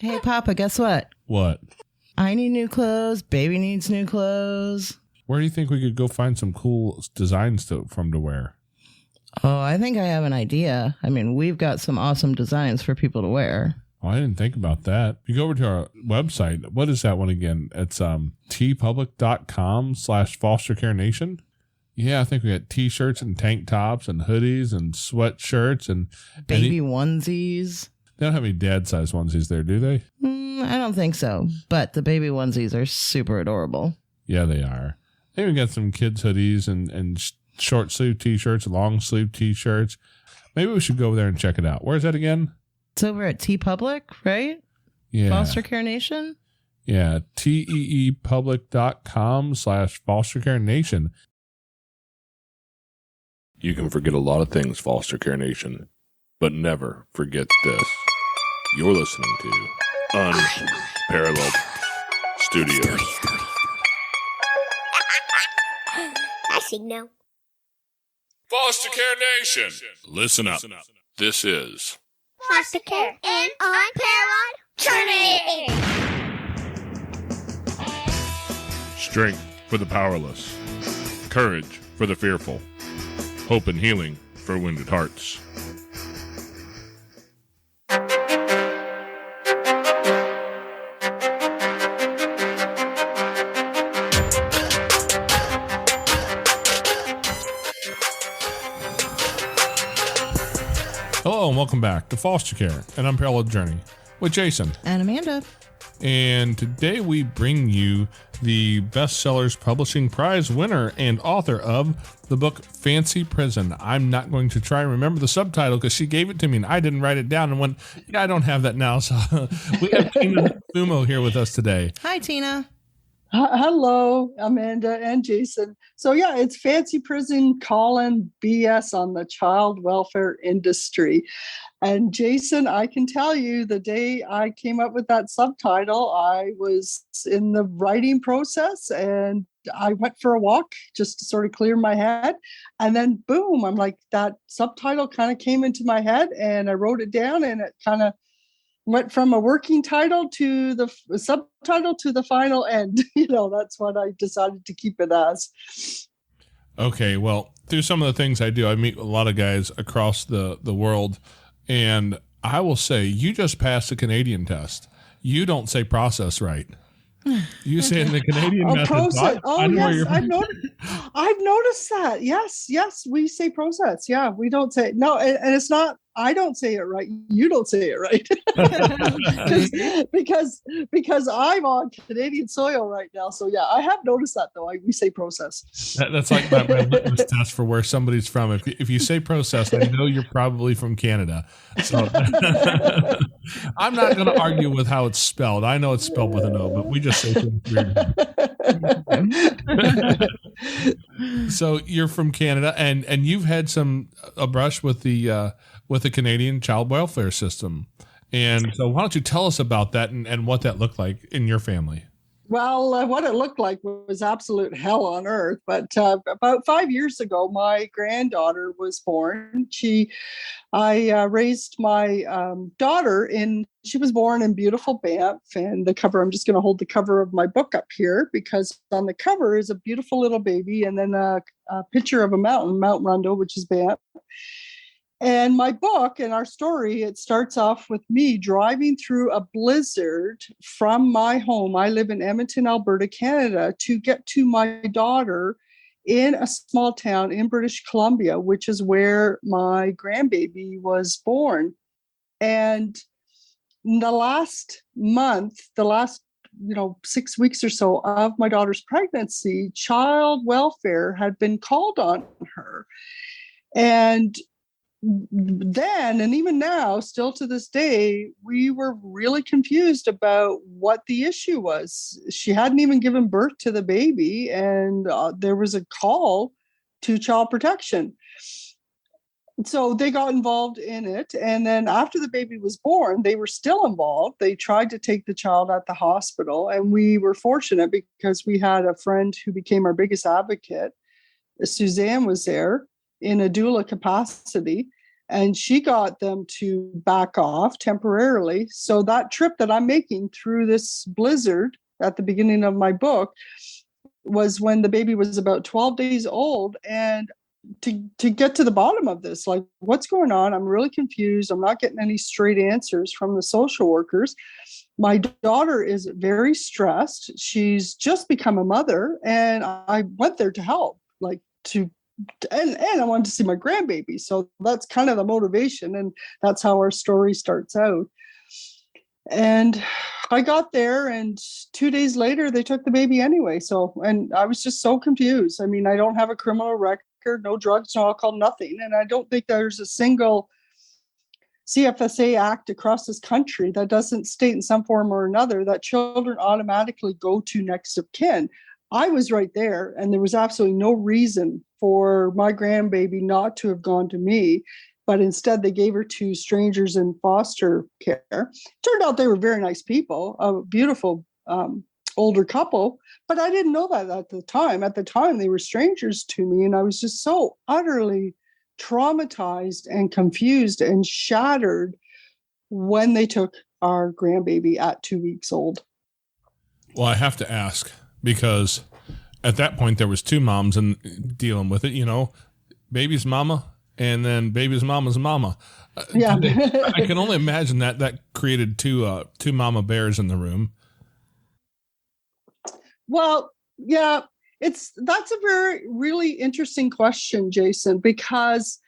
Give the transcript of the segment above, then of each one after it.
Hey, Papa, guess what? What? I need new clothes. Baby needs new clothes. Where do you think we could go find some cool designs to wear? Oh, I think I have an idea. I mean, we've got some awesome designs for people to wear. Oh, I didn't think about that. You go over to our website. What is that one again? It's tpublic.com/fostercarenation. Yeah, I think we got t-shirts and tank tops and hoodies and sweatshirts and baby onesies. They don't have any dad-sized onesies there, do they? I don't think so, but the baby onesies are super adorable. Yeah, they are. I think we got some kids' hoodies and short sleeve t-shirts, long sleeve t-shirts. Maybe we should go over there and check it out. Where's that again? It's over at TeePublic, right? Yeah. Foster Care Nation? Yeah, teepublic.com/fostercarenation. You can forget a lot of things, Foster Care Nation, but never forget this. You're listening to Unparalleled Studios. I signal. Foster Care Nation, listen up. This is Foster Care and Unparalleled Journey. strength for the powerless, courage for the fearful, hope and healing for wounded hearts. Hello and welcome back to Foster Care, an Unparalleled Journey with Jason And Amanda. And today we bring you the Bestsellers Publishing Prize winner and author of the book Fancy Prison. I'm not going to try and remember the subtitle because she gave it to me and I didn't write it down. And went, yeah, I don't have that now. So we have Tina Fumo here with us today. Hi, Tina. Hello, Amanda and Jason. So yeah, it's Fancy Prison calling BS on the child welfare industry. And Jason, I can tell you the day I came up with that subtitle, I was in the writing process and I went for a walk just to sort of clear my head. And then boom, I'm like, that subtitle kind of came into my head and I wrote it down and it kind of went from a working title to the subtitle to the final end. That's what I decided to keep it as. Okay, well, through some of the things I do, I meet a lot of guys across the world, and I will say, you just passed the Canadian test. You don't say process right. You say in the Canadian method. Process. Yes, I've noticed that. Yes, we say process. Yeah, we don't say no, and it's not. I don't say it right. You don't say it right. because I'm on Canadian soil right now. So yeah, I have noticed that though. We say process. That's like my litmus test for where somebody's from. If you say process, I know you're probably from Canada. So I'm not going to argue with how it's spelled. I know it's spelled with an O, but we just say things weird. So you're from Canada, and you've had a brush with the Canadian child welfare system. And so why don't you tell us about that and what that looked like in your family? Well, what it looked like was absolute hell on earth. But about 5 years ago, my granddaughter was born. I raised my daughter she was born in beautiful Banff. And I'm just going to hold the cover of my book up here because on the cover is a beautiful little baby and then a picture of a mountain, Mount Rundle, which is Banff. And my book and our story, it starts off with me driving through a blizzard from my home. I live in Edmonton, Alberta, Canada, to get to my daughter in a small town in British Columbia, which is where my grandbaby was born. And the last 6 weeks or so of my daughter's pregnancy, child welfare had been called on her. And then, and even now, still to this day, we were really confused about what the issue was. She hadn't even given birth to the baby, and there was a call to child protection. So they got involved in it. And then after the baby was born, they were still involved. They tried to take the child at the hospital. And we were fortunate because we had a friend who became our biggest advocate. Suzanne was there in a doula capacity. And she got them to back off temporarily. So that trip that I'm making through this blizzard at the beginning of my book was when the baby was about 12 days old. And to get to the bottom of this, like, what's going on? I'm really confused. I'm not getting any straight answers from the social workers. My daughter is very stressed. She's just become a mother, and I went there to help, like and I wanted to see my grandbaby. So that's kind of the motivation, and that's how our story starts out. And I got there, and 2 days later, they took the baby anyway. So, and I was just so confused. I mean, I don't have a criminal record, no drugs, no alcohol, nothing. And I don't think there's a single CFSA act across this country that doesn't state in some form or another that children automatically go to next of kin. I was right there, and there was absolutely no reason for my grandbaby not to have gone to me, but instead they gave her to strangers in foster care. Turned out they were very nice people, a beautiful older couple, but I didn't know that at the time. At the time, they were strangers to me, and I was just so utterly traumatized and confused and shattered when they took our grandbaby at 2 weeks old. Well, I have to ask, because at that point there was two moms and dealing with it, you know, baby's mama and then baby's mama's mama. Yeah. I can only imagine that created two mama bears in the room. Well, yeah, that's a really interesting question, Jason, because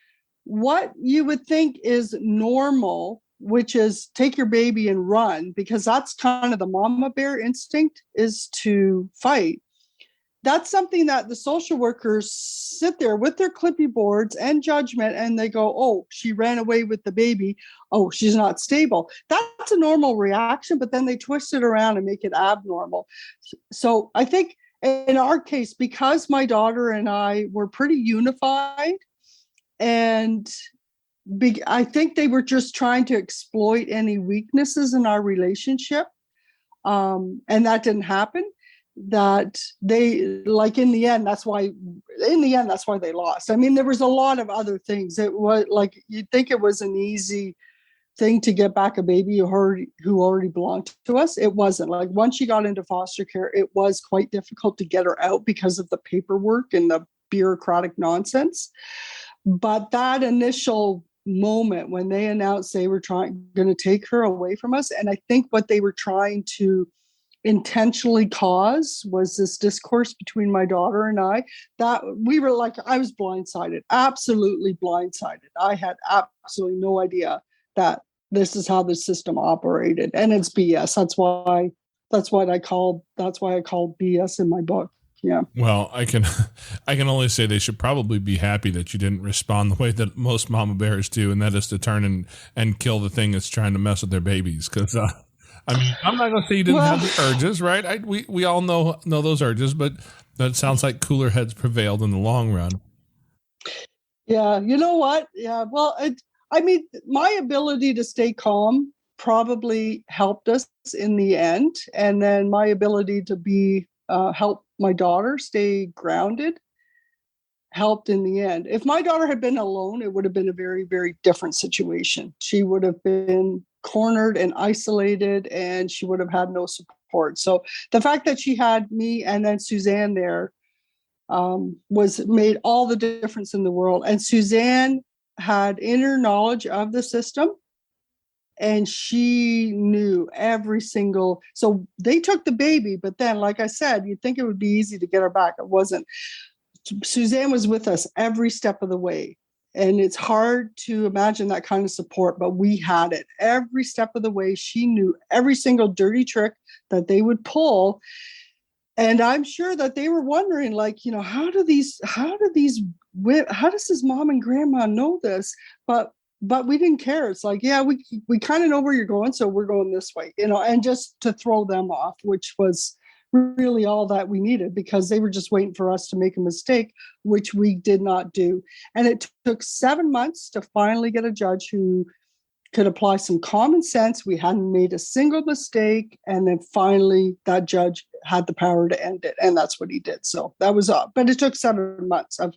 what you would think is normal, which is take your baby and run, because that's kind of the mama bear instinct, is to fight. That's something that the social workers sit there with their clippy boards and judgment, and they go, oh, she ran away with the baby. Oh, she's not stable. That's a normal reaction, but then they twist it around and make it abnormal. So I think in our case, because my daughter and I were pretty unified, and I think they were just trying to exploit any weaknesses in our relationship. And that didn't happen. That they, like, in the end, that's why they lost. I mean, there was a lot of other things. It was like, you'd think it was an easy thing to get back a baby who already belonged to us. It wasn't. Like, once she got into foster care, it was quite difficult to get her out because of the paperwork and the bureaucratic nonsense. But that initial moment when they announced they were going to take her away from us, and I think what they were trying to intentionally cause was this discourse between my daughter and I, that we were like, I was blindsided, absolutely blindsided. I had absolutely no idea that this is how the system operated, and it's BS. That's why I called BS in my book. Yeah. Well, I can only say they should probably be happy that you didn't respond the way that most mama bears do, and that is to turn and kill the thing that's trying to mess with their babies. Because I mean, I'm not going to say you didn't have the urges, right? We all know those urges, but that sounds like cooler heads prevailed in the long run. Yeah, you know what? Yeah, well, I mean, my ability to stay calm probably helped us in the end, and then my ability to help my daughter stay grounded helped in the end. If my daughter had been alone, it would have been a very, very different situation. She would have been cornered and isolated, and she would have had no support. So the fact that she had me and then Suzanne there made all the difference in the world. And Suzanne had inner knowledge of the system, and she knew every single. So they took the baby, but then, like I said, you'd think it would be easy to get her back. It wasn't. Suzanne was with us every step of the way. And it's hard to imagine that kind of support, but we had it every step of the way. She knew every single dirty trick that they would pull. And I'm sure that they were wondering, like, you know, how does this mom and grandma know this? But we didn't care. It's like, yeah, we kind of know where you're going, so we're going this way, you know, and just to throw them off, which was really all that we needed, because they were just waiting for us to make a mistake, which we did not do. And it took 7 months to finally get a judge who could apply some common sense. We hadn't made a single mistake. And then finally that judge had the power to end it. And that's what he did. So that was up. But it took 7 months of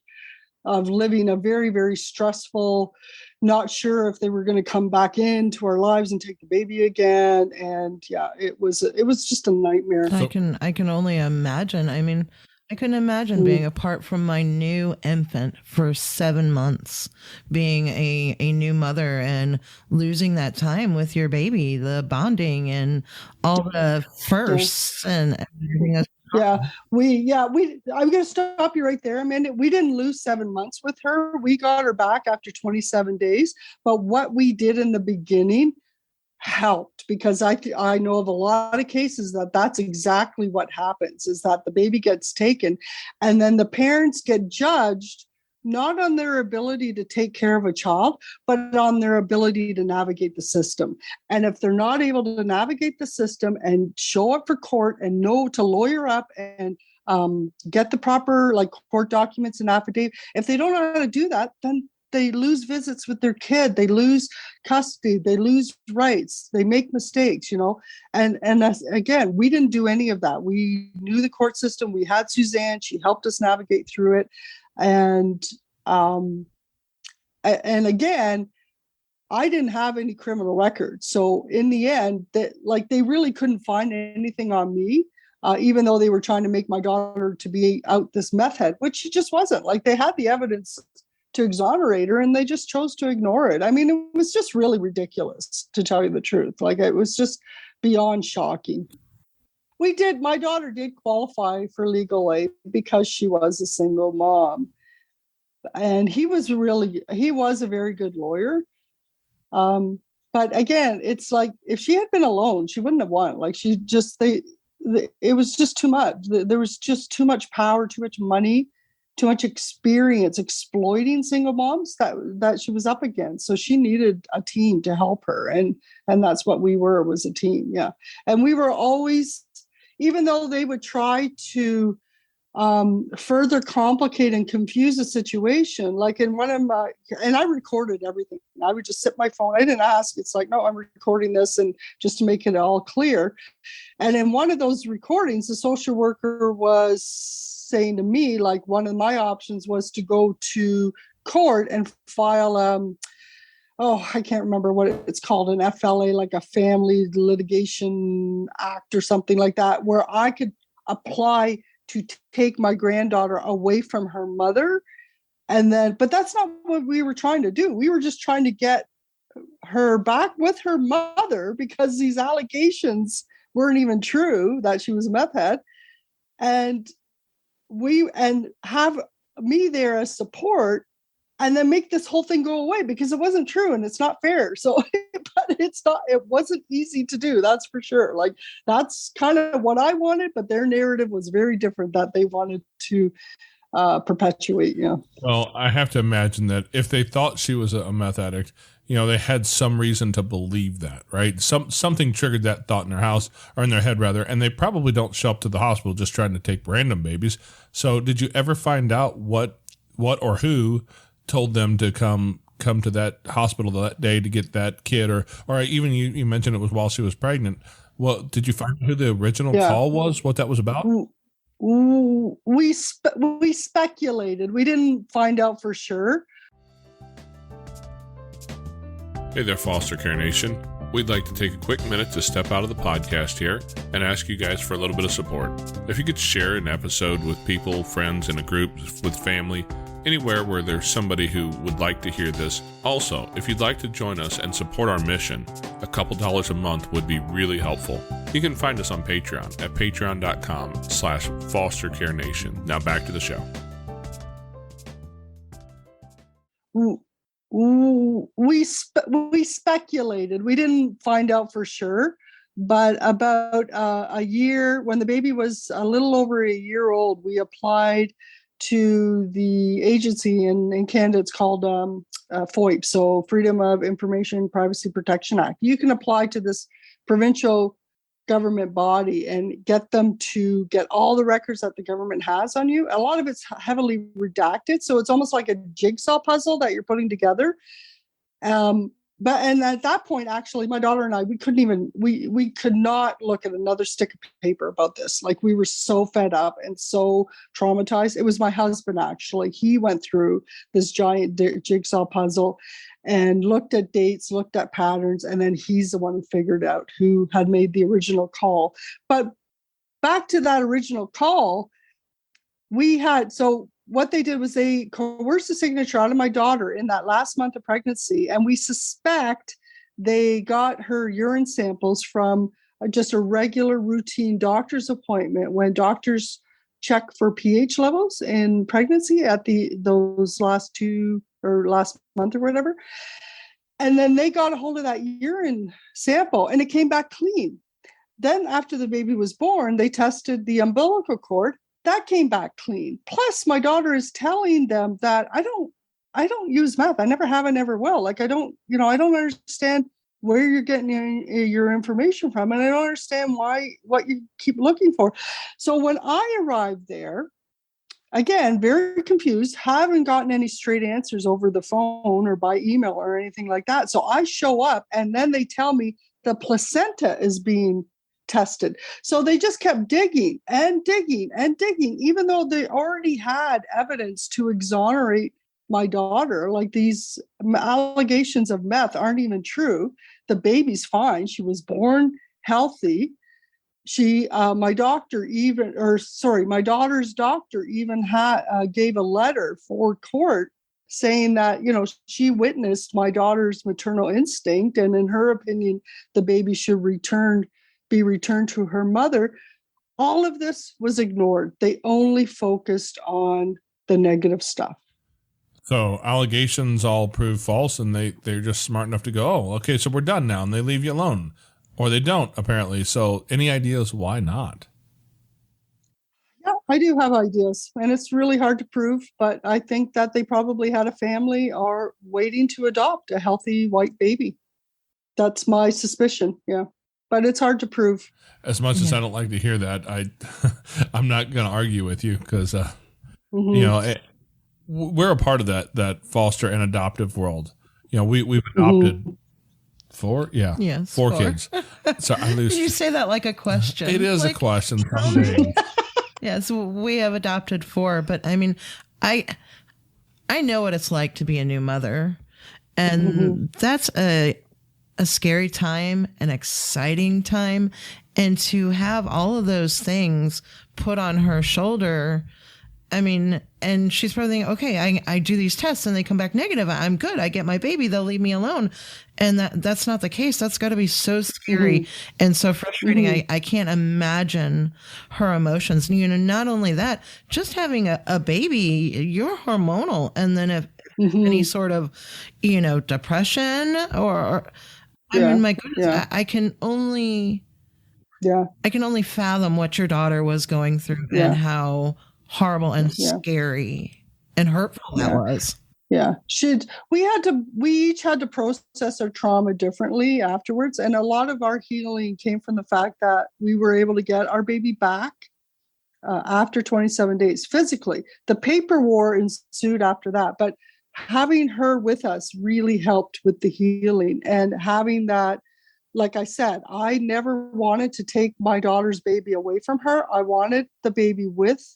of living a very, very stressful, not sure if they were going to come back into our lives and take the baby again. And yeah, it was just a nightmare. I can only imagine. I mean, I couldn't imagine being apart from my new infant for 7 months, being a new mother and losing that time with your baby, the bonding and all the firsts and everything else. I'm going to stop you right there. I mean, we didn't lose 7 months with her. We got her back after 27 days. But what we did in the beginning helped, because I know of a lot of cases that's exactly what happens, is that the baby gets taken and then the parents get judged not on their ability to take care of a child, but on their ability to navigate the system. And if they're not able to navigate the system and show up for court and know to lawyer up and get the proper court documents and affidavit, if they don't know how to do that, then they lose visits with their kid, they lose custody, they lose rights, they make mistakes, and again, we didn't do any of that. We knew the court system. We had Suzanne, she helped us navigate through it. And again, I didn't have any criminal records. So in the end, they really couldn't find anything on me, even though they were trying to make my daughter to be out this meth head, which she just wasn't. They had the evidence to exonerate her and they just chose to ignore it. I mean, it was just really ridiculous, to tell you the truth. It was just beyond shocking. My daughter did qualify for legal aid because she was a single mom. And he was a very good lawyer. But again, it's if she had been alone, she wouldn't have won. It was just too much. There was just too much power, too much money, too much experience exploiting single moms that she was up against. So she needed a team to help her. And that's what we were, was a team. Yeah. And we were always, even though they would try to further complicate and confuse the situation, in one of my, and I recorded everything. I would just sit my phone. I didn't ask. It's no, I'm recording this, and just to make it all clear. And in one of those recordings, the social worker was saying to me, one of my options was to go to court and file I can't remember what it's called, an FLA, a Family Litigation Act or something like that, where I could apply to take my granddaughter away from her mother. But that's not what we were trying to do. We were just trying to get her back with her mother, because these allegations weren't even true, that she was a meth head. And have me there as support, and then make this whole thing go away, because it wasn't true and it's not fair. So, but it wasn't easy to do. That's for sure. That's kind of what I wanted, but their narrative was very different, that they wanted to perpetuate. Yeah. Well, I have to imagine that if they thought she was a meth addict, they had some reason to believe that, right? Something triggered that thought in their house, or in their head rather, and they probably don't show up to the hospital just trying to take random babies. So did you ever find out what or who told them to come to that hospital that day to get that kid, or even you mentioned it was while she was pregnant? Well, did you find who the original call was, what that was about? We speculated. We didn't find out for sure. Hey there, Foster Care Nation. We'd like to take a quick minute to step out of the podcast here and ask you guys for a little bit of support. If you could share an episode with people, friends, in a group, with family, anywhere where there's somebody who would like to hear this. Also, if you'd like to join us and support our mission, a couple dollars a month would be really helpful. You can find us on Patreon at patreon.com/fostercarenation. Now back to the show. We speculated. We didn't find out for sure, but about a year, when the baby was a little over a year old, we applied to the agency in Canada. It's called FOIP, so Freedom of Information Privacy Protection Act. You can apply to this provincial government body and get them to get all the records that the government has on you. A lot of it's heavily redacted, so it's almost like a jigsaw puzzle that you're putting together. and at that point, actually, my daughter and I, we could not look at another stick of paper about this. Like, we were so fed up and so traumatized. It was my husband, actually. He went through this giant jigsaw puzzle and looked at dates, looked at patterns, and then he's the one who figured out who had made the original call. But back to that original call, what they did was they coerced the signature out of my daughter in that last month of pregnancy. And we suspect they got her urine samples from just a regular routine doctor's appointment when doctors check for pH levels in pregnancy at those last month or whatever. And then they got a hold of that urine sample and it came back clean. Then after the baby was born, they tested the umbilical cord. That came back clean. Plus, my daughter is telling them that I don't use meth. I never have, I never will. Like, I don't understand where you're getting your information from. And I don't understand what you keep looking for. So when I arrived there, again, very confused, haven't gotten any straight answers over the phone or by email or anything like that. So I show up and then they tell me the placenta is being tested. So they just kept digging and digging and digging, even though they already had evidence to exonerate my daughter. Like, these allegations of meth aren't even true. The baby's fine. She was born healthy. My daughter's doctor even gave a letter for court saying that, she witnessed my daughter's maternal instinct. And in her opinion, the baby should be returned to her mother. All of this was ignored. They only focused on the negative stuff. So allegations all prove false, and they're just smart enough to go, oh, okay, so we're done now, and they leave you alone. Or they don't, apparently. So any ideas why not? Yeah, I do have ideas, and it's really hard to prove, but I think that they probably had a family or waiting to adopt a healthy white baby. That's my suspicion, yeah. But it's hard to prove. As much as I don't like to hear that, I'm not going to argue with you because, we're a part of that foster and adoptive world. We've adopted four kids. So You say that like a question. It is like, a question. Yes, we have adopted 4, but I mean, I know what it's like to be a new mother, and that's a scary time, an exciting time, and to have all of those things put on her shoulder. I mean, and she's probably thinking, okay, I do these tests and they come back negative. I'm good. I get my baby. They'll leave me alone. And that's not the case. That's got to be so scary and so frustrating. I can't imagine her emotions. Not only that, just having a baby, you're hormonal. And then if any sort of, depression or I mean, my goodness, I can only fathom what your daughter was going through and how horrible and scary and hurtful that was. Yeah. We each had to process our trauma differently afterwards. And a lot of our healing came from the fact that we were able to get our baby back after 27 days physically. The paper war ensued after that, but having her with us really helped with the healing. And having that, like I said, I never wanted to take my daughter's baby away from her. I wanted the baby with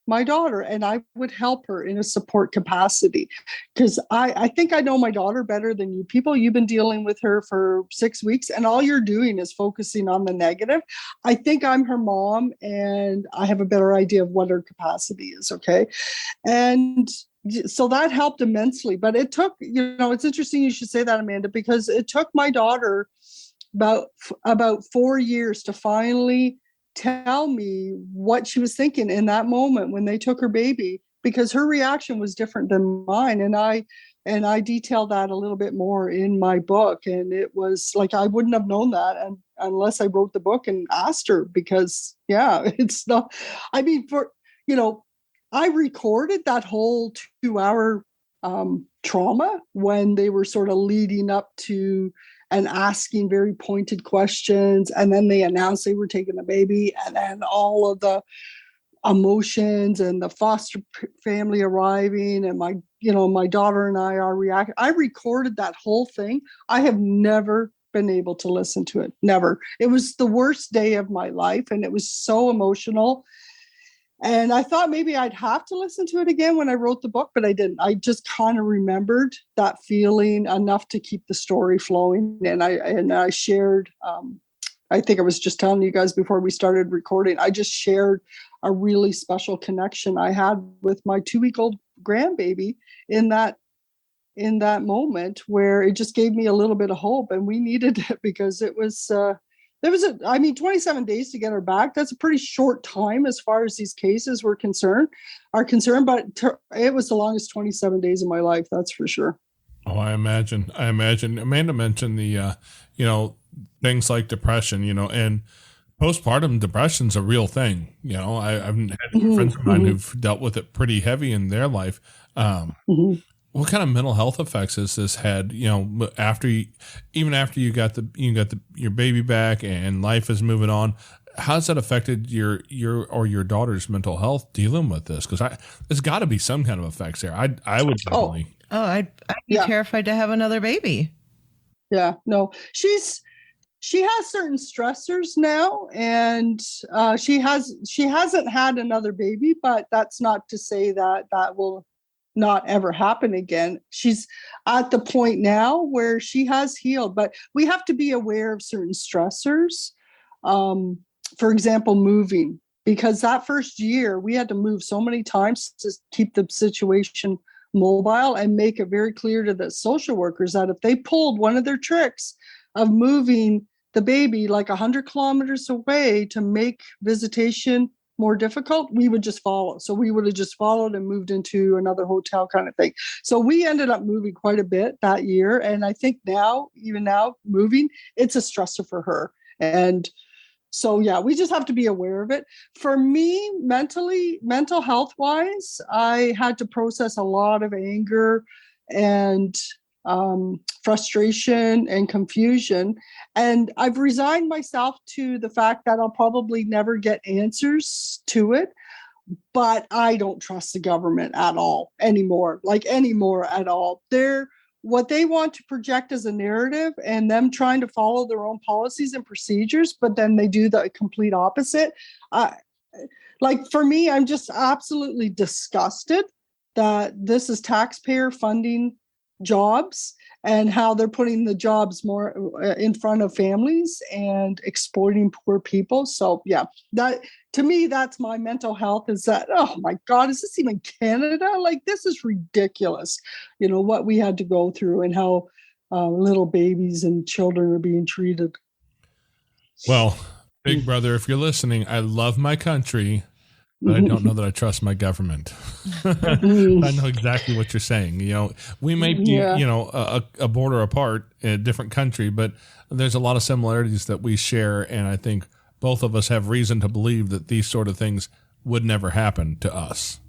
my daughter, and I would help her in a support capacity, because I think I know my daughter better than you people. You've been dealing with her for 6 weeks and all you're doing is focusing on the negative. I think I'm her mom and I have a better idea of what her capacity is. Okay. And so that helped immensely, but it took, it's interesting you should say that, Amanda, because it took my daughter about 4 years to finally tell me what she was thinking in that moment when they took her baby, because her reaction was different than mine. And I detailed that a little bit more in my book. And it was like, I wouldn't have known that unless I wrote the book and asked her, because it's not, I mean, I recorded that whole 2-hour trauma when they were sort of leading up to and asking very pointed questions. And then they announced they were taking the baby, and then all of the emotions and the foster family arriving and my my daughter and I are reacting. I recorded that whole thing. I have never been able to listen to it. Never. It was the worst day of my life, and it was so emotional. And I thought maybe I'd have to listen to it again when I wrote the book, but I didn't. I just kind of remembered that feeling enough to keep the story flowing. And I shared, I think I was just telling you guys before we started recording, I just shared a really special connection I had with my 2-week-old grandbaby in that moment, where it just gave me a little bit of hope, and we needed it, because it was 27 days to get her back. That's a pretty short time as far as these cases are concerned, but it was the longest 27 days of my life. That's for sure. Oh, I imagine. Amanda mentioned the, things like depression, and postpartum depression's a real thing. I've had friends of mine who've dealt with it pretty heavy in their life. What kind of mental health effects has this had? After you got your baby back and life is moving on, how's that affected your daughter's mental health dealing with this? Because there's got to be some kind of effects there. I would definitely. I'd be terrified to have another baby. Yeah, no, she has certain stressors now, and she hasn't had another baby, but that's not to say that will not ever happen again. She's at the point now where she has healed, but we have to be aware of certain stressors. For example, moving, because that first year we had to move so many times to keep the situation mobile, and make it very clear to the social workers that if they pulled one of their tricks of moving the baby like 100 kilometers away to make visitation more difficult, we would just follow. So we would have just followed and moved into another hotel kind of thing. So we ended up moving quite a bit that year. And I think even now moving, it's a stressor for her. And so, yeah, we just have to be aware of it. For me, mental health wise, I had to process a lot of anger and frustration and confusion. And I've resigned myself to the fact that I'll probably never get answers to it. But I don't trust the government at all anymore at all. What they want to project as a narrative, and them trying to follow their own policies and procedures, but then they do the complete opposite. For me, I'm just absolutely disgusted that this is taxpayer funding jobs, and how they're putting the jobs more in front of families and exploiting poor people. So yeah, that to me, that's my mental health, is that, oh my God, is this even Canada? Like, this is ridiculous. What we had to go through, and how little babies and children are being treated. Well, Big Brother, if you're listening, I love my country, but I don't know that I trust my government. I know exactly what you're saying. We may be, a border apart in a different country, but there's a lot of similarities that we share. And I think both of us have reason to believe that these sort of things would never happen to us.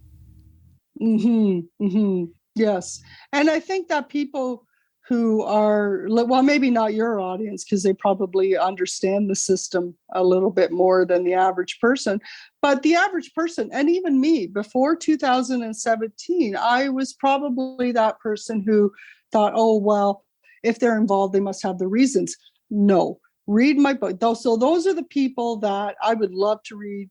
Yes. And I think that people who are, well, maybe not your audience, because they probably understand the system a little bit more than the average person, but the average person, and even me, before 2017, I was probably that person who thought, oh, well, if they're involved, they must have the reasons. No, read my book. So those are the people that I would love to read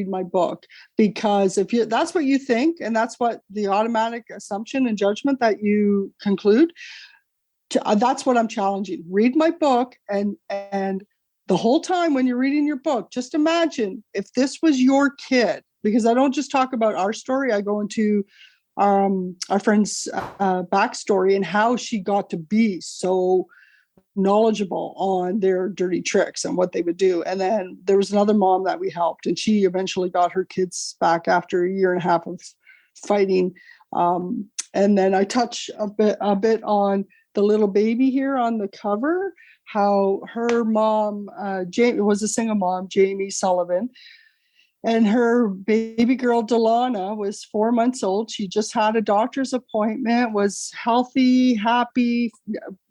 my book, because if that's what you think, and that's what the automatic assumption and judgment that you conclude, that's what I'm challenging. Read my book, and the whole time when you're reading your book, just imagine if this was your kid, because I don't just talk about our story. I go into our friend's backstory and how she got to be so knowledgeable on their dirty tricks and what they would do. And then there was another mom that we helped, and she eventually got her kids back after a year and a half of fighting. And then I touch a bit on the little baby here on the cover, how her mom, Jamie, was a single mom, Jamie Sullivan, and her baby girl, Delana, was 4 months old. She just had a doctor's appointment, was healthy, happy,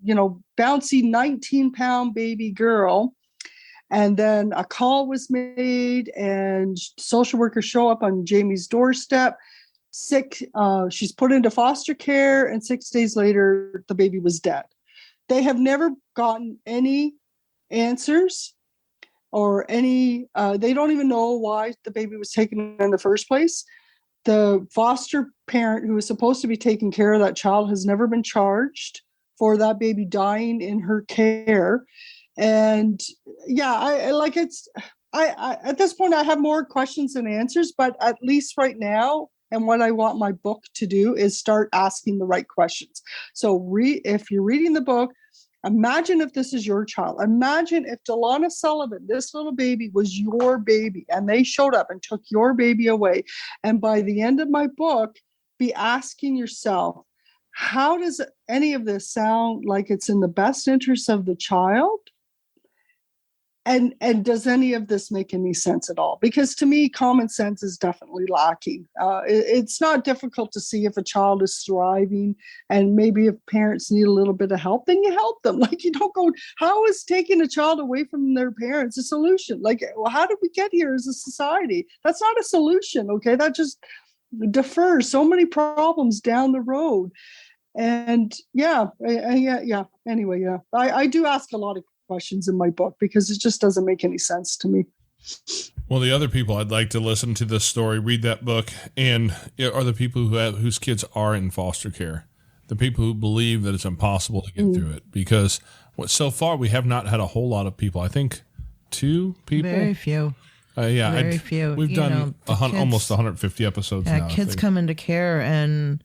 bouncy 19-pound baby girl. And then a call was made, and social workers show up on Jamie's doorstep, she's put into foster care, and 6 days later, the baby was dead. They have never gotten any answers or any, they don't even know why the baby was taken in the first place. The foster parent who was supposed to be taking care of that child has never been charged for that baby dying in her care. And yeah, I at this point, I have more questions than answers, but at least right now, and what I want my book to do is start asking the right questions. So if you're reading the book, imagine if this is your child. Imagine if Delana Sullivan, this little baby, was your baby, and they showed up and took your baby away. And by the end of my book, be asking yourself, how does any of this sound like it's in the best interest of the child? And does any of this make any sense at all? Because to me, common sense is definitely lacking. It's not difficult to see if a child is thriving, and maybe if parents need a little bit of help, then you help them. Like, you don't go, how is taking a child away from their parents a solution? Like, well, how did we get here as a society? That's not a solution, okay? That just defers so many problems down the road. And anyway, I do ask a lot of questions in my book because it just doesn't make any sense to me. Well, the other people I'd like to listen to this story, read that book, and are the people whose kids are in foster care, the people who believe that it's impossible to get through it. Because so far we have not had a whole lot of people. I think 2 people. Very few. Very few. We've done almost 150 episodes now. Kids come into care, and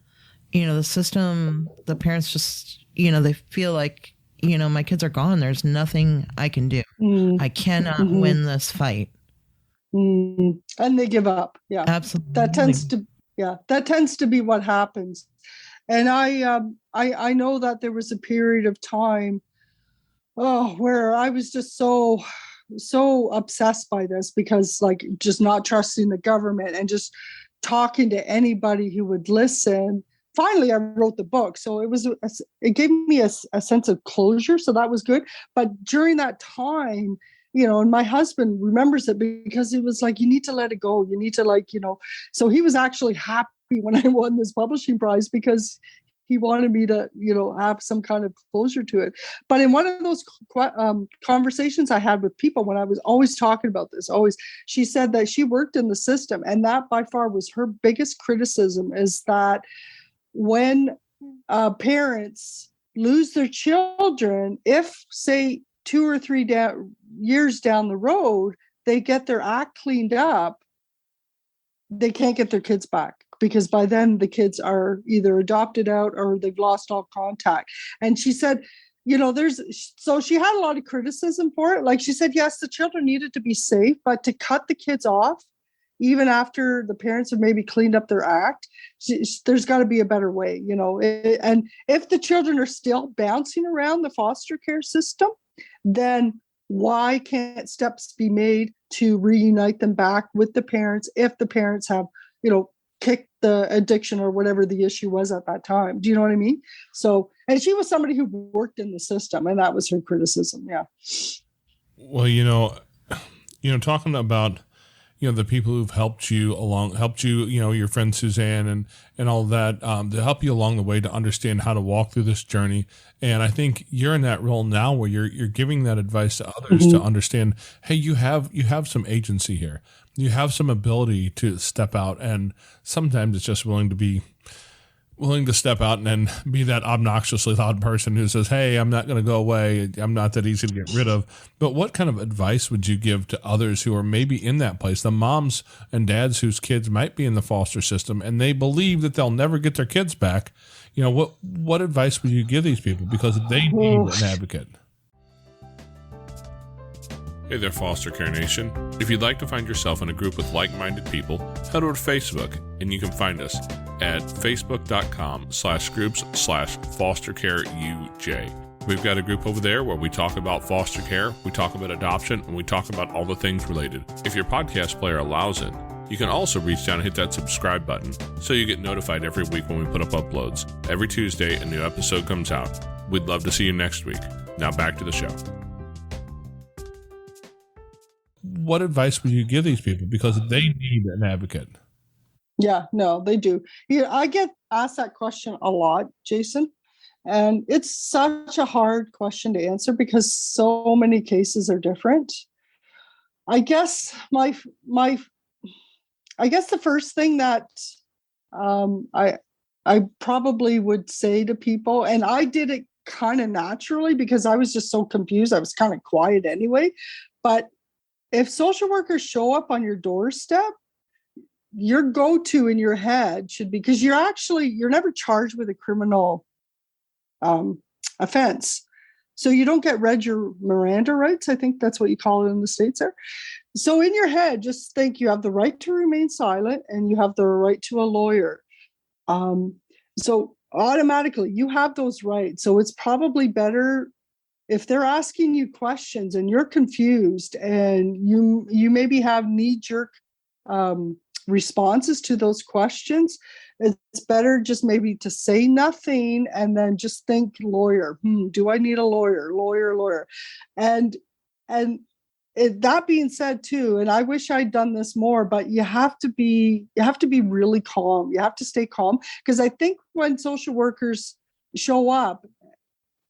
the system, the parents just they feel like, my kids are gone. There's nothing I can do. I cannot win this fight. And they give up. Yeah, absolutely. That tends to be what happens. And I know that there was a period of time, where I was just so obsessed by this, because like just not trusting the government and just talking to anybody who would listen. Finally, I wrote the book. So it gave me a sense of closure. So that was good. But during that time, and my husband remembers it because he was like, you need to let it go. You need to so he was actually happy when I won this publishing prize because he wanted me to, have some kind of closure to it. But in one of those conversations I had with people when I was always talking about this, she said that she worked in the system, and that by far was her biggest criticism, is that when parents lose their children, if say 2 or 3 years down the road, they get their act cleaned up, they can't get their kids back, because by then the kids are either adopted out or they've lost all contact. And she said, so she had a lot of criticism for it. Like she said, yes, the children needed to be safe, but to cut the kids off, even after the parents have maybe cleaned up their act, there's got to be a better way, and if the children are still bouncing around the foster care system, then why can't steps be made to reunite them back with the parents if the parents have, kicked the addiction or whatever the issue was at that time? Do you know what I mean? So, and she was somebody who worked in the system, and that was her criticism. Yeah. Well, talking about the people who've helped you, your friend Suzanne and all that, to help you along the way to understand how to walk through this journey. And I think you're in that role now where you're giving that advice to others to understand, hey, you have some agency here. You have some ability to step out, and sometimes it's just willing to step out and then be that obnoxiously loud person who says, hey, I'm not going to go away. I'm not that easy to get rid of. But what kind of advice would you give to others who are maybe in that place, the moms and dads whose kids might be in the foster system and they believe that they'll never get their kids back? What advice would you give these people? Because they need an advocate. Hey there, Foster Care Nation. If you'd like to find yourself in a group with like-minded people, head over to Facebook, and you can find us at facebook.com/groups/fostercareuj. We've got a group over there where we talk about foster care, we talk about adoption, and we talk about all the things related. If your podcast player allows it, you can also reach down and hit that subscribe button so you get notified every week when we put up uploads. Every Tuesday, a new episode comes out. We'd love to see you next week. Now back to the show. What advice would you give these people? Because they need an advocate. Yeah, no, they do. Yeah, I get asked that question a lot, Jason. And it's such a hard question to answer because so many cases are different. I guess my I guess the first thing that I probably would say to people, and I did it kind of naturally because I was just so confused. I was kind of quiet anyway. But if social workers show up on your doorstep, your go-to in your head should be, because you're never charged with a criminal offense. So you don't get read your Miranda rights. I think that's what you call it in the States there. So in your head, just think you have the right to remain silent and you have the right to a lawyer. So automatically you have those rights. So it's probably better if they're asking you questions and you're confused and you maybe have knee-jerk responses to those questions. It's better just maybe to say nothing and then just think lawyer. Do I need a lawyer? Lawyer. And that being said too, and I wish I'd done this more, but you have to be really calm. You have to stay calm, because I think when social workers show up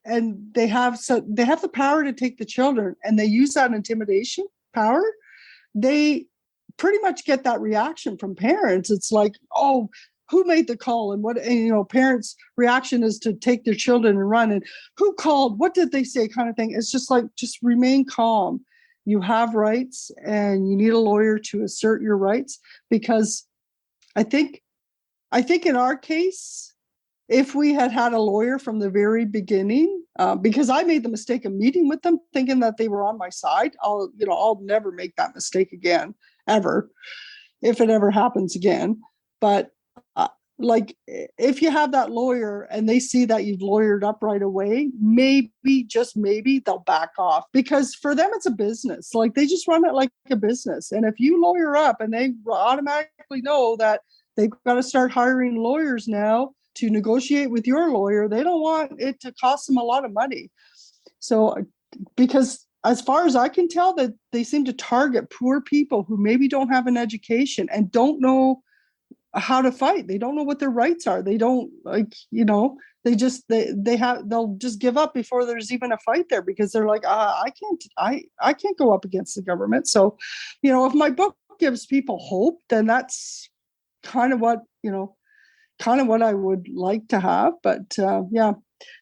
and they have the power to take the children and they use that intimidation power, they pretty much get that reaction from parents. It's like, oh, who made the call? And parents' reaction is to take their children and run. And who called? What did they say? Kind of thing. It's just like, just remain calm. You have rights and you need a lawyer to assert your rights, because I think in our case, if we had had a lawyer from the very beginning, because I made the mistake of meeting with them thinking that they were on my side. I'll never make that mistake again, ever, if it ever happens again. But like, if you have that lawyer and they see that you've lawyered up right away, maybe, just maybe, they'll back off, because for them it's a business. Like, they just run it like a business. And if you lawyer up and they automatically know that they've got to start hiring lawyers now to negotiate with your lawyer, they don't want it to cost them a lot of money. So, because as far as I can tell, that they seem to target poor people who maybe don't have an education and don't know how to fight. They don't know what their rights are. They don't, they'll just give up before there's even a fight there, because they're like, I can't go up against the government. So, if my book gives people hope, then that's kind of what I would like to have. But yeah.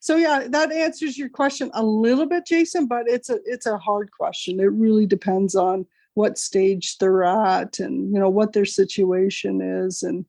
So yeah, that answers your question a little bit, Jason, but it's a hard question. It really depends on what stage they're at and, what their situation is. And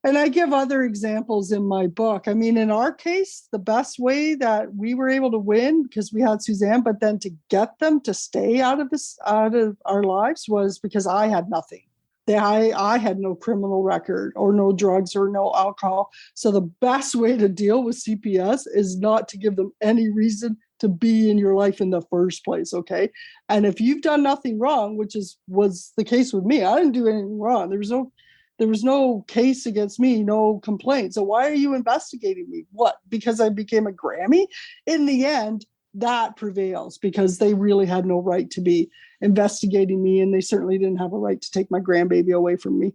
I give other examples in my book. I mean, in our case, the best way that we were able to win, because we had Suzanne, but then to get them to stay out of our lives, was because I had nothing. I had no criminal record or no drugs or no alcohol. So the best way to deal with CPS is not to give them any reason to be in your life in the first place. Okay. And if you've done nothing wrong, which was the case with me, I didn't do anything wrong. There was no case against me, no complaint. So why are you investigating me? What? Because I became a Grammy? In the end, that prevails, because they really had no right to be investigating me, and they certainly didn't have a right to take my grandbaby away from me.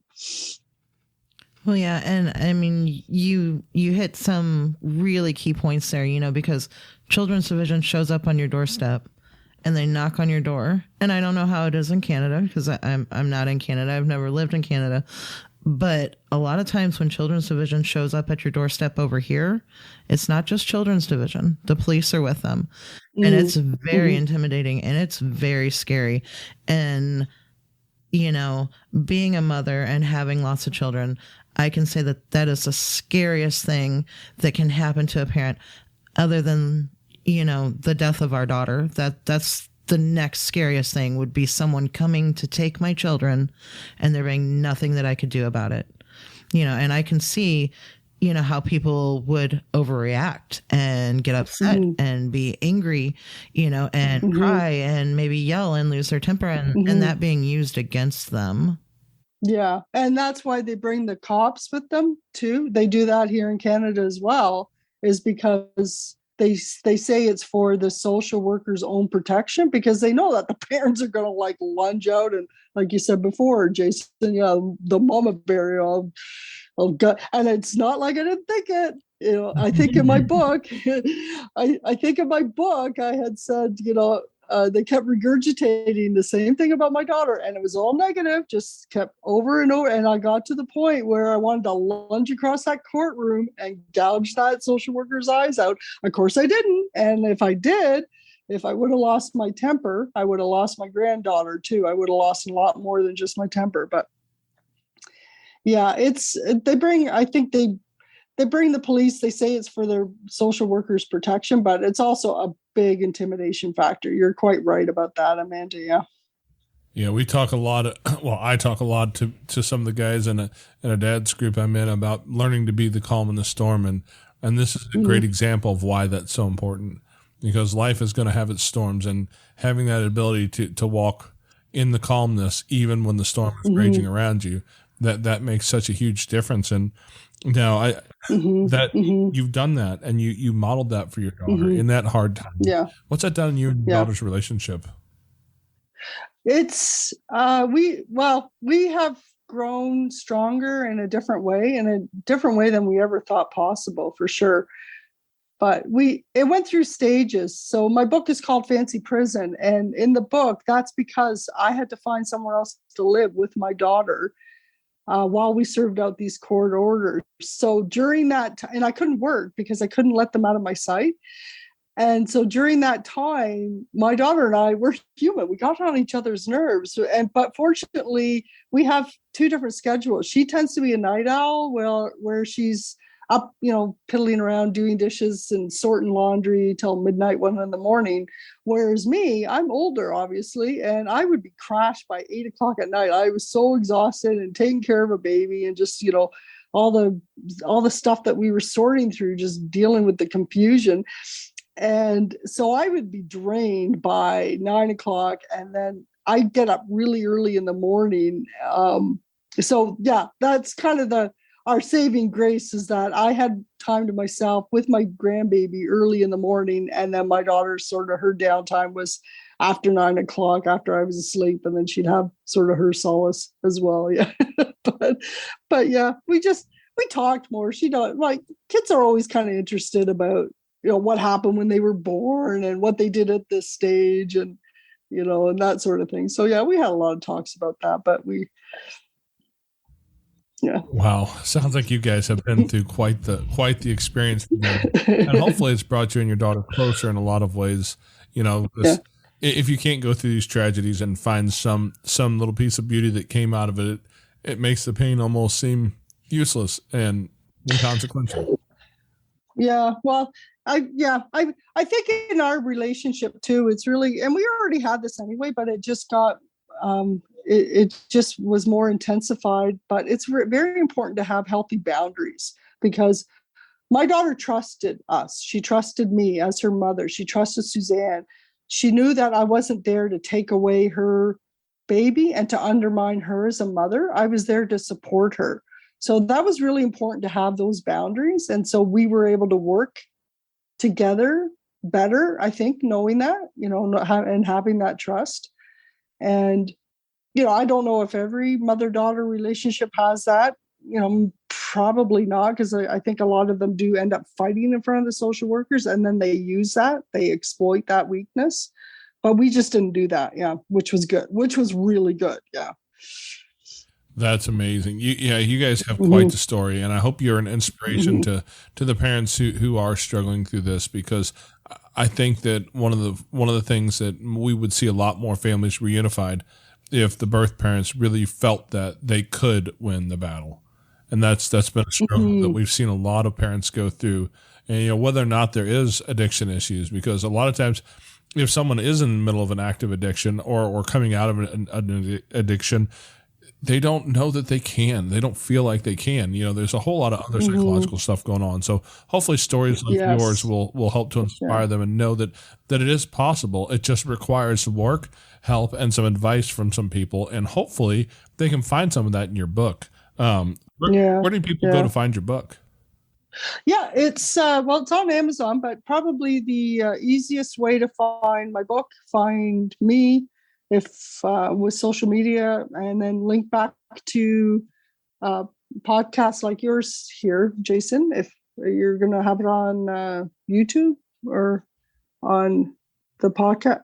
Well, yeah, and I mean, you hit some really key points there, because Children's Division shows up on your doorstep and they knock on your door. And I don't know how it is in Canada, because I'm not in Canada. I've never lived in Canada. But a lot of times when Children's Division shows up at your doorstep over here, it's not just Children's Division. The police are with them. Mm-hmm. And it's very intimidating and it's very scary. And, being a mother and having lots of children, I can say that is the scariest thing that can happen to a parent, other than, the death of our daughter. That's the next scariest thing, would be someone coming to take my children and there being nothing that I could do about it. And I can see, how people would overreact and get upset and be angry, and cry and maybe yell and lose their temper, and that being used against them. Yeah. And that's why they bring the cops with them too. They do that here in Canada as well, is because they say it's for the social worker's own protection, because they know that the parents are going to like lunge out and, like you said before, Jason, the mama bear, oh God. And it's not like I didn't think it. I think in my book, I had said, they kept regurgitating the same thing about my daughter, and it was all negative, just kept over and over. And I got to the point where I wanted to lunge across that courtroom and gouge that social worker's eyes out. Of course I didn't. And if I did, if I would have lost my temper, I would have lost my granddaughter too. I would have lost a lot more than just my temper. But yeah, they bring the police. They say it's for their social workers' protection, but it's also a big intimidation factor. You're quite right about that, Amanda. Yeah. Yeah, we talk a lot. I talk a lot to some of the guys in a dad's group I'm in about learning to be the calm in the storm, and this is a great example of why that's so important, because life is going to have its storms, and having that ability to walk in the calmness even when the storm is raging around you, that makes such a huge difference. And now you've done that, and you modeled that for your daughter in that hard time. Yeah. What's that done in your daughter's relationship? It's we have grown stronger in a different way than we ever thought possible, for sure. But it went through stages. So my book is called Fancy Prison, and in the book, that's because I had to find somewhere else to live with my daughter while we served out these court orders. So during that time, and I couldn't work because I couldn't let them out of my sight. And so during that time, my daughter and I were human. We got on each other's nerves. But fortunately, we have two different schedules. She tends to be a night owl, where she's up, piddling around, doing dishes and sorting laundry till midnight, 1 a.m. Whereas me, I'm older, obviously, and I would be crashed by 8 o'clock at night. I was so exhausted and taking care of a baby and just, all the stuff that we were sorting through, just dealing with the confusion. And so I would be drained by 9 o'clock, and then I'd get up really early in the morning. So yeah, that's kind of our saving grace, is that I had time to myself with my grandbaby early in the morning. And then my daughter's sort of her downtime was after 9 o'clock, after I was asleep, and then she'd have sort of her solace as well. Yeah. but yeah, we talked more. Kids are always kind of interested about, what happened when they were born and what they did at this stage, and, and that sort of thing. So yeah, we had a lot of talks about that, but yeah. Wow. Sounds like you guys have been through quite the experience together. And hopefully it's brought you and your daughter closer in a lot of ways. If you can't go through these tragedies and find some little piece of beauty that came out of it, it makes the pain almost seem useless and inconsequential. Yeah. Well, I think in our relationship too, it's really, and we already had this anyway, but it just got, it just was more intensified. But it's very important to have healthy boundaries, because my daughter trusted us. She trusted me as her mother. She trusted Suzanne. She knew that I wasn't there to take away her baby and to undermine her as a mother. I was there to support her. So that was really important to have those boundaries. And so we were able to work together better, I think, knowing that, and having that trust. And, I don't know if every mother-daughter relationship has that, probably not, because I think a lot of them do end up fighting in front of the social workers, and then they they exploit that weakness. But we just didn't do that. Yeah. Which was good, which was really good. Yeah. That's amazing. You guys have quite the story, and I hope you're an inspiration to the parents who are struggling through this, because I think that one of the things that we would see a lot more families reunified if the birth parents really felt that they could win the battle. And that's been a struggle that we've seen a lot of parents go through. And whether or not there is addiction issues, because a lot of times if someone is in the middle of an active addiction or coming out of an addiction, they don't know that they can. They don't feel like they can. There's a whole lot of other psychological stuff going on. So hopefully stories like yours will help to inspire them and know that it is possible. It just requires some work, help, and some advice from some people. And hopefully they can find some of that in your book. Where do people go to find your book? Yeah, it's it's on Amazon, but probably the easiest way to find my book, find me, if with social media, and then link back to podcasts like yours here, Jason. If you're going to have it on YouTube or on the podcast,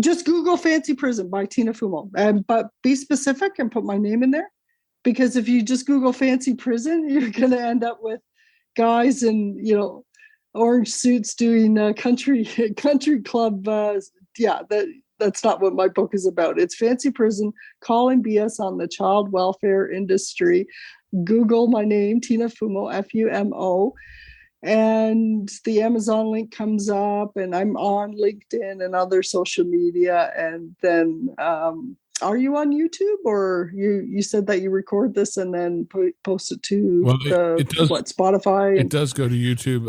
just Google "Fancy Prison" by Tina Fumo, but be specific and put my name in there, because if you just Google "Fancy Prison," you're going to end up with guys in orange suits doing country club. That's not what my book is about. It's Fancy Prison, calling BS on the child welfare industry. Google my name, Tina Fumo, Fumo, and the Amazon link comes up, and I'm on LinkedIn and other social media. And then are you on YouTube, or you said that you record this and then post it to Spotify? It does go to YouTube.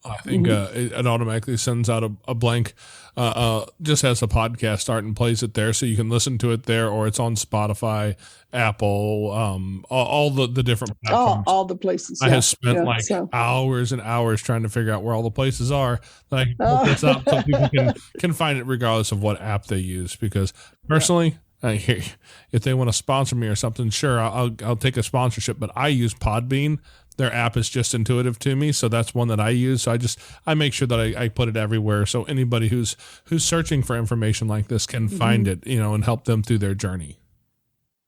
I think it automatically sends out a blank, just has a podcast start and plays it there, so you can listen to it there, or it's on Spotify, Apple, all the different platforms. All the places. I have spent hours and hours trying to figure out where all the places are, that I can put this up so people can find it regardless of what app they use. Because personally, if they want to sponsor me or something, sure, I'll take a sponsorship. But I use Podbean. Their app is just intuitive to me, so that's one that I use. So I make sure that I put it everywhere, so anybody who's searching for information like this can find it, and help them through their journey.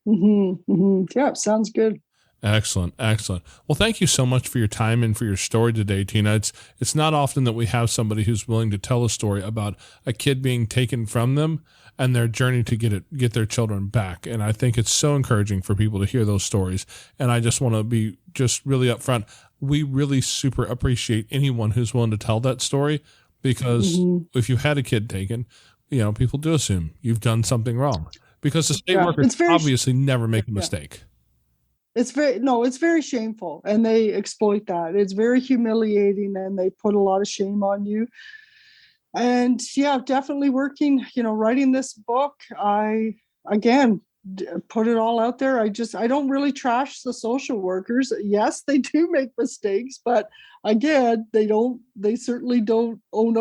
Yeah, sounds good. Excellent. Well, thank you so much for your time and for your story today, Tina. It's not often that we have somebody who's willing to tell a story about a kid being taken from them and their journey to get their children back. And I think it's so encouraging for people to hear those stories. And I just want to be just really upfront. We really super appreciate anyone who's willing to tell that story, because if you had a kid taken, people do assume you've done something wrong, because the state workers obviously never make a mistake. It's very shameful, and they exploit that. It's very humiliating, and they put a lot of shame on you. And definitely writing this book, I put it all out there. I don't really trash the social workers. Yes, they do make mistakes, but again, they certainly don't own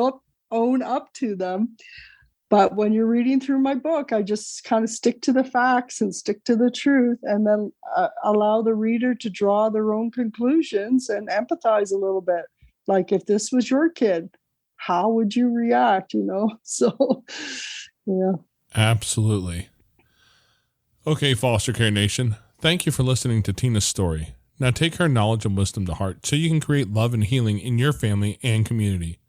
up to them. But when you're reading through my book, I just kind of stick to the facts and stick to the truth, and then allow the reader to draw their own conclusions and empathize a little bit. Like, if this was your kid, how would you react? So, yeah. Absolutely. Okay, Foster Care Nation, thank you for listening to Tina's story. Now take her knowledge and wisdom to heart so you can create love and healing in your family and community.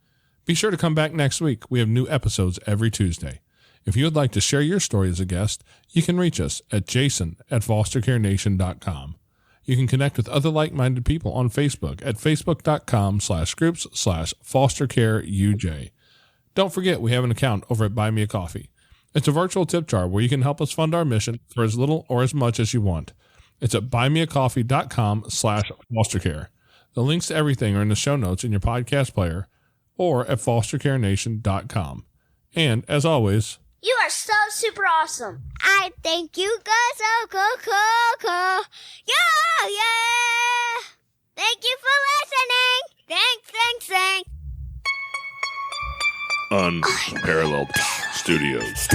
Be sure to come back next week. We have new episodes every Tuesday. If you would like to share your story as a guest, you can reach us at jason@fostercarenation.com. You can connect with other like-minded people on Facebook at facebook.com/groups/fostercareuj. Don't forget, we have an account over at Buy Me a Coffee. It's a virtual tip jar where you can help us fund our mission for as little or as much as you want. It's at buymeacoffee.com/fostercare. The links to everything are in the show notes in your podcast player, or at fostercarenation.com. And as always, you are so super awesome. I think you guys so cool. Yeah. Thank you for listening. Thanks. Unparalleled Studios.